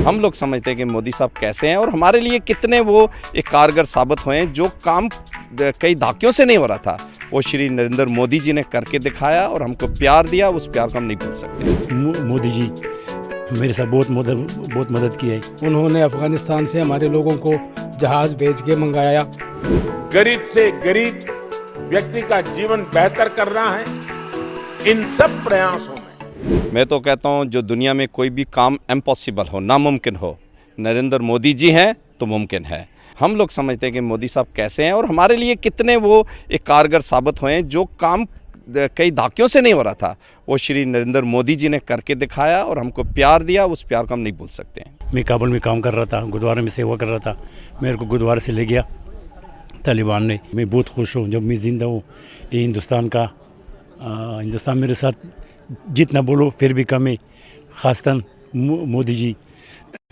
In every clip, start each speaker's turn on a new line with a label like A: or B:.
A: हम लोग समझते हैं कि मोदी साहब कैसे हैं और हमारे लिए कितने वो एक कारगर साबित हुए हैं। जो काम कई दहाकों से नहीं हो रहा था वो श्री नरेंद्र मोदी जी ने करके दिखाया और हमको प्यार दिया, उस प्यार को हम नहीं भूल सकते।
B: मोदी जी मेरे साथ बहुत मदद की है।
C: उन्होंने अफगानिस्तान से हमारे लोगों को जहाज भेज के मंगाया।
D: गरीब से गरीब व्यक्ति का जीवन बेहतर करना है। इन सब प्रयासों में
A: मैं तो कहता हूँ जो दुनिया में कोई भी काम इम्पॉसिबल हो, नामुमकिन हो, नरेंद्र मोदी जी हैं तो मुमकिन है। हम लोग समझते हैं कि मोदी साहब कैसे हैं और हमारे लिए कितने वो एक कारगर साबित हुए हैं। जो काम कई दहाकों से नहीं हो रहा था वो श्री नरेंद्र मोदी जी ने करके दिखाया और हमको प्यार दिया, उस प्यार को हम नहीं भूल सकते हैं।
B: मैं काबुल में काम कर रहा था, गुरुद्वारे में सेवा कर रहा था। मेरे को गुरुद्वारे से ले गया तालिबान ने। मैं बहुत खुश हूँ जब मैं ज़िंदा हूँ। ये हिंदुस्तान मेरे साथ जितना बोलो फिर भी कम है। ख़ासतन मोदी जी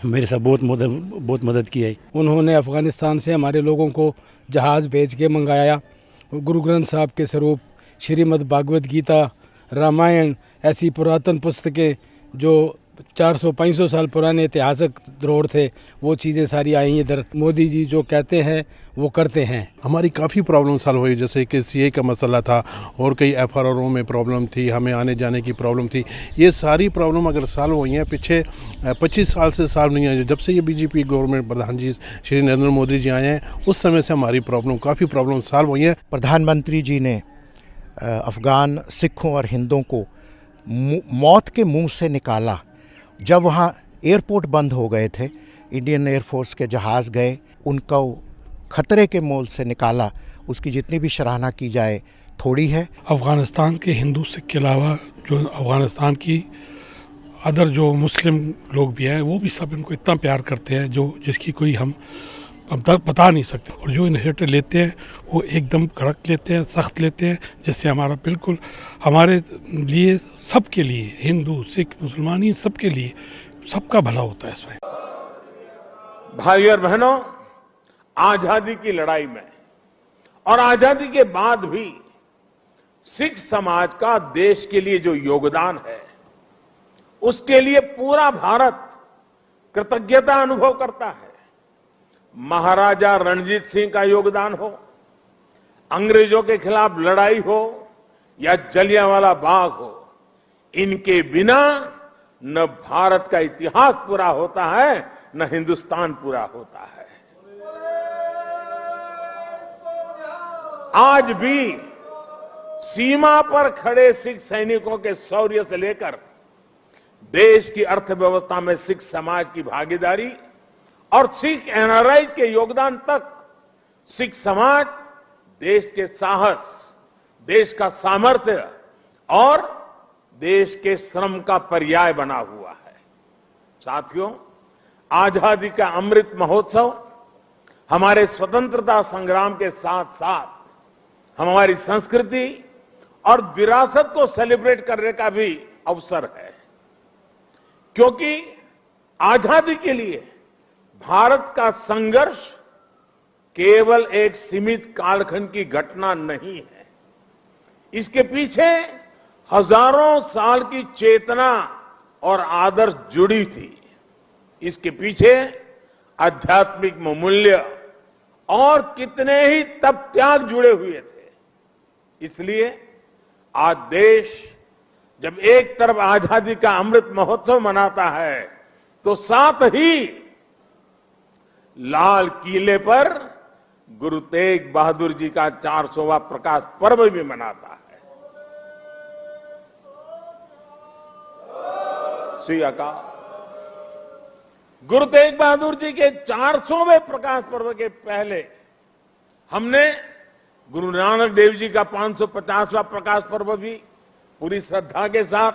B: मेरे साथ बहुत मदद की है।
C: उन्होंने अफगानिस्तान से हमारे लोगों को जहाज भेज के मंगाया। गुरु ग्रंथ साहब के स्वरूप श्रीमद् भागवत गीता, रामायण, ऐसी पुरातन पुस्तकें जो 400-500 साल पुराने ऐतिहासिक धरोहर थे, वो चीज़ें सारी आई इधर। मोदी जी जो कहते हैं वो करते हैं।
E: हमारी काफ़ी प्रॉब्लम सॉल्व हुई, जैसे कि सीए का मसला था और कई एफआरओ में प्रॉब्लम थी, हमें आने जाने की प्रॉब्लम थी। ये सारी प्रॉब्लम अगर सॉल्व हुई हैं, पीछे 25 साल से सॉल्व नहीं है। जब से ये बीजेपी गवर्नमेंट प्रधान जी श्री नरेंद्र मोदी जी आए हैं, उस समय से हमारी काफ़ी प्रॉब्लम सॉल्व हुई हैं।
F: प्रधानमंत्री जी ने अफ़गान सिखों और हिंदुओं को मौत के मुंह से निकाला। जब वहाँ एयरपोर्ट बंद हो गए थे, इंडियन एयरफोर्स के जहाज़ गए, उनको ख़तरे के मोल से निकाला। उसकी जितनी भी सराहना की जाए थोड़ी है।
G: अफ़गानिस्तान के हिंदू सिख के अलावा जो अफ़गानिस्तान की अदर जो मुस्लिम लोग भी हैं, वो भी सब इनको इतना प्यार करते हैं जो जिसकी कोई हम अब तक बता नहीं सकते। और जो इनिशिएटिव लेते हैं वो एकदम कड़क लेते हैं, सख्त लेते हैं, जिससे हमारा बिल्कुल हमारे लिए, सबके लिए, हिंदू सिख मुसलमान, इन सबके लिए सबका भला होता है इसमें।
D: भाई और बहनों, आजादी की लड़ाई में और आजादी के बाद भी सिख समाज का देश के लिए जो योगदान है, उसके लिए पूरा भारत कृतज्ञता अनुभव करता है। महाराजा रणजीत सिंह का योगदान हो, अंग्रेजों के खिलाफ लड़ाई हो या जलियांवाला बाग हो, इनके बिना न भारत का इतिहास पूरा होता है, न हिंदुस्तान पूरा होता है। आज भी सीमा पर खड़े सिख सैनिकों के शौर्य से लेकर देश की अर्थव्यवस्था में सिख समाज की भागीदारी और सिख एनआरआई के योगदान तक, सिख समाज देश के साहस, देश का सामर्थ्य और देश के श्रम का पर्याय बना हुआ है। साथियों, आजादी का अमृत महोत्सव हमारे स्वतंत्रता संग्राम के साथ साथ हमारी संस्कृति और विरासत को सेलिब्रेट करने का भी अवसर है, क्योंकि आजादी के लिए भारत का संघर्ष केवल एक सीमित कालखंड की घटना नहीं है। इसके पीछे हजारों साल की चेतना और आदर्श जुड़ी थी। इसके पीछे आध्यात्मिक मूल्य और कितने ही तप त्याग जुड़े हुए थे। इसलिए आज देश जब एक तरफ आजादी का अमृत महोत्सव मनाता है, तो साथ ही लाल किले पर गुरु तेग बहादुर जी का 400वां प्रकाश पर्व भी मनाता है। श्री अकाल। गुरु तेग बहादुर जी के 400वें प्रकाश पर्व के पहले हमने गुरु नानक देव जी का 550वां प्रकाश पर्व भी पूरी श्रद्धा के साथ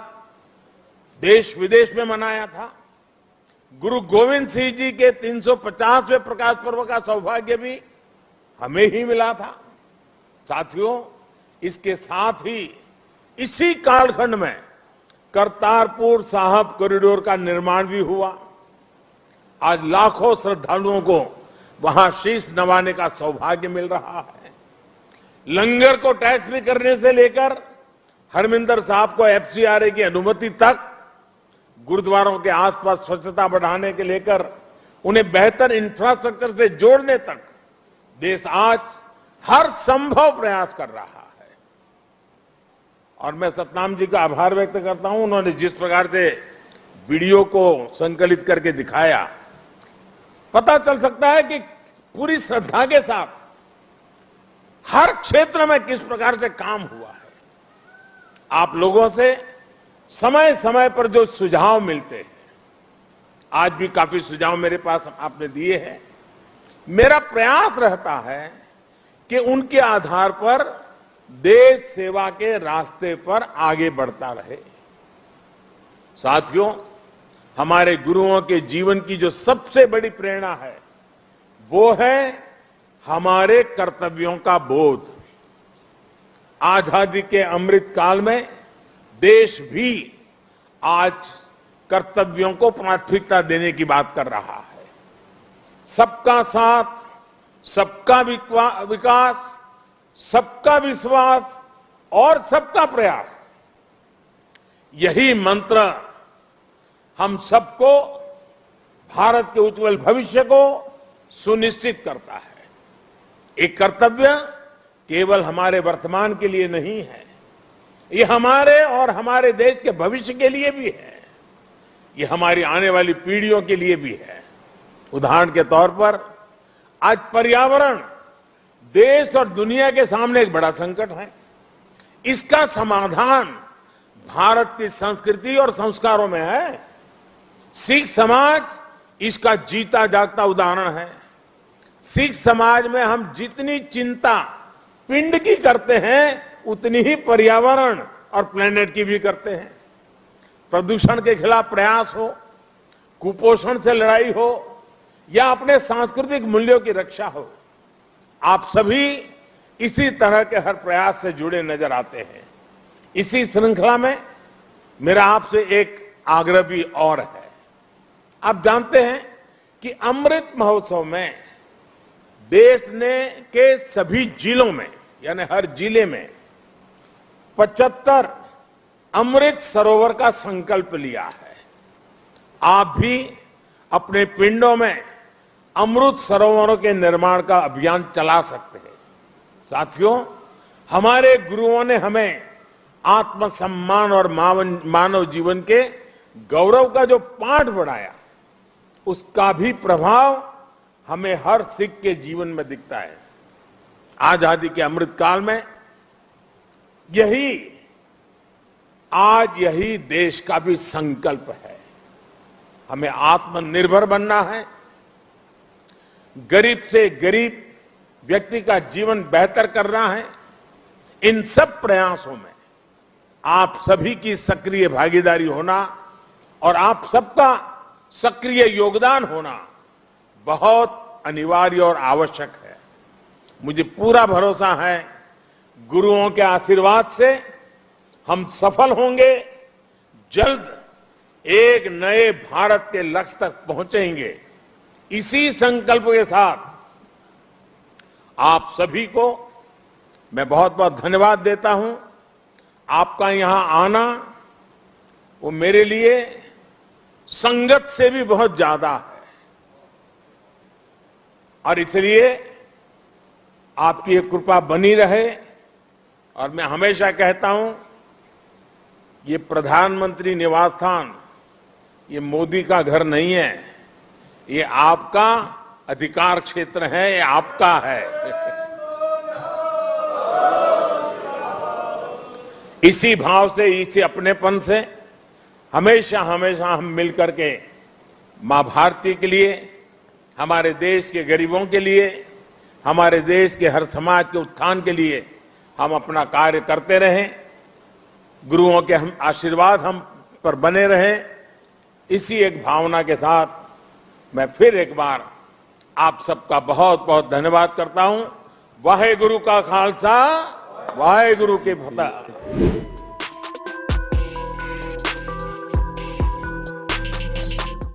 D: देश विदेश में मनाया था। गुरु गोविंद सिंह जी के 350वें प्रकाश पर्व का सौभाग्य भी हमें ही मिला था। साथियों, इसके साथ ही इसी कालखंड में करतारपुर साहिब कॉरिडोर का निर्माण भी हुआ। आज लाखों श्रद्धालुओं को वहां शीश नवाने का सौभाग्य मिल रहा है। लंगर को टैक्स फ्री करने से लेकर हरमिंदर साहब को एफसीआरए की अनुमति तक गुरुद्वारों के आसपास स्वच्छता बढ़ाने के लेकर उन्हें बेहतर इंफ्रास्ट्रक्चर से जोड़ने तक देश आज हर संभव प्रयास कर रहा है। और मैं सतनाम जी का आभार व्यक्त करता हूं, उन्होंने जिस प्रकार से वीडियो को संकलित करके दिखाया, पता चल सकता है कि पूरी श्रद्धा के साथ हर क्षेत्र में किस प्रकार से काम हुआ है। आप लोगों से समय समय पर जो सुझाव मिलते हैं, आज भी काफी सुझाव मेरे पास आपने दिए हैं, मेरा प्रयास रहता है कि उनके आधार पर देश सेवा के रास्ते पर आगे बढ़ता रहे। साथियों, हमारे गुरुओं के जीवन की जो सबसे बड़ी प्रेरणा है वो है हमारे कर्तव्यों का बोध। आजादी के अमृत काल में देश भी आज कर्तव्यों को प्राथमिकता देने की बात कर रहा है। सबका साथ, सबका विकास, सबका विश्वास और सबका प्रयास, यही मंत्र हम सबको भारत के उज्जवल भविष्य को सुनिश्चित करता है। एक कर्तव्य केवल हमारे वर्तमान के लिए नहीं है, ये हमारे और हमारे देश के भविष्य के लिए भी है, ये हमारी आने वाली पीढ़ियों के लिए भी है। उदाहरण के तौर पर आज पर्यावरण देश और दुनिया के सामने एक बड़ा संकट है। इसका समाधान भारत की संस्कृति और संस्कारों में है। सिख समाज इसका जीता जागता उदाहरण है। सिख समाज में हम जितनी चिंता पिंड की करते हैं, उतनी ही पर्यावरण और प्लेनेट की भी करते हैं। प्रदूषण के खिलाफ प्रयास हो, कुपोषण से लड़ाई हो या अपने सांस्कृतिक मूल्यों की रक्षा हो, आप सभी इसी तरह के हर प्रयास से जुड़े नजर आते हैं। इसी श्रृंखला में मेरा आपसे एक आग्रह भी और है। आप जानते हैं कि अमृत महोत्सव में देश ने के सभी जिलों में, यानी हर जिले में 75 अमृत सरोवर का संकल्प लिया है। आप भी अपने पिंडों में अमृत सरोवरों के निर्माण का अभियान चला सकते हैं। साथियों, हमारे गुरुओं ने हमें आत्मसम्मान और मानव जीवन के गौरव का जो पाठ पढ़ाया, उसका भी प्रभाव हमें हर सिख के जीवन में दिखता है। आजादी के अमृत काल में यही देश का भी संकल्प है। हमें आत्मनिर्भर बनना है, गरीब से गरीब व्यक्ति का जीवन बेहतर करना है। इन सब प्रयासों में आप सभी की सक्रिय भागीदारी होना और आप सबका सक्रिय योगदान होना बहुत अनिवार्य और आवश्यक है। मुझे पूरा भरोसा है गुरुओं के आशीर्वाद से हम सफल होंगे, जल्द एक नए भारत के लक्ष्य तक पहुंचेंगे। इसी संकल्प के साथ आप सभी को मैं बहुत बहुत धन्यवाद देता हूं। आपका यहां आना वो मेरे लिए संगत से भी बहुत ज्यादा है और इसलिए आपकी ये कृपा बनी रहे। और मैं हमेशा कहता हूं, ये प्रधानमंत्री निवास स्थान ये मोदी का घर नहीं है, ये आपका अधिकार क्षेत्र है, ये आपका है। इसी भाव से, इसी अपनेपन से हमेशा हमेशा हम मिलकर के मां भारती के लिए, हमारे देश के गरीबों के लिए, हमारे देश के हर समाज के उत्थान के लिए हम अपना कार्य करते रहें। गुरुओं के हम आशीर्वाद हम पर बने रहें। इसी एक भावना के साथ मैं फिर एक बार आप सबका बहुत बहुत धन्यवाद करता हूं। वाहे गुरु का खालसा, वाहे गुरु की फतेह।